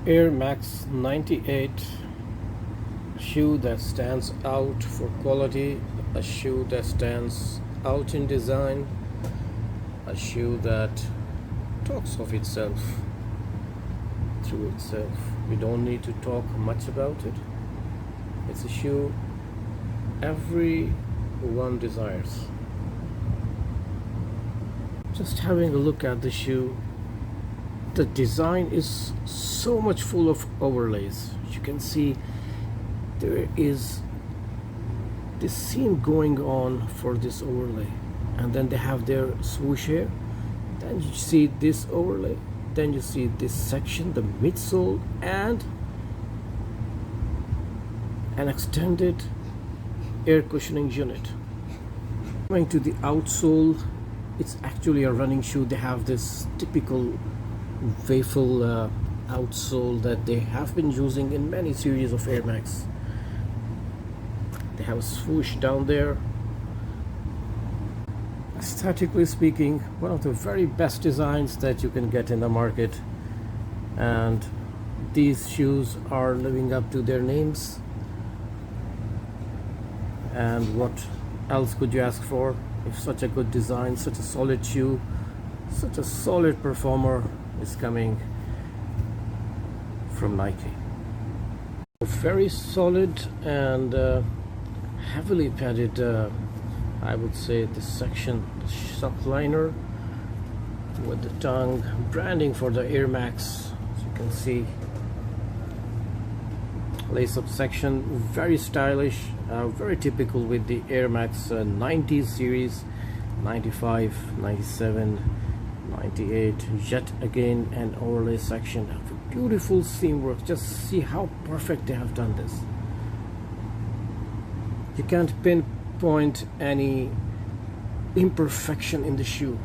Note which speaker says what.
Speaker 1: Air Max 98 shoe that stands out for quality, a shoe that stands out in design, a shoe that talks of itself through itself. We don't need to talk much about it. It's a shoe everyone desires. Just having a look at the shoe, the design is so much full of overlays. You can see there is this seam going on for this overlay, and then they have their swoosh here. Then you see this overlay, then you see this section, the midsole, and an extended air cushioning unit. Going to the outsole, it's actually a running shoe. They have this typical waffle outsole that they have been using in many series of Air Max. They have a swoosh down there. Aesthetically speaking, one of the very best designs that you can get in the market, and these shoes are living up to their names. And what else could you ask for if such a good design, such a solid shoe, such a solid performer is coming from Nike? Very solid and heavily padded, I would say, this section, the sock liner with the tongue branding for the Air Max, as you can see. Lace-up section, very stylish, very typical with the Air Max 90s series, 95, 97, 98. Yet again an overlay section, beautiful seam work. Just see how perfect they have done this. You can't pinpoint any imperfection in the shoe.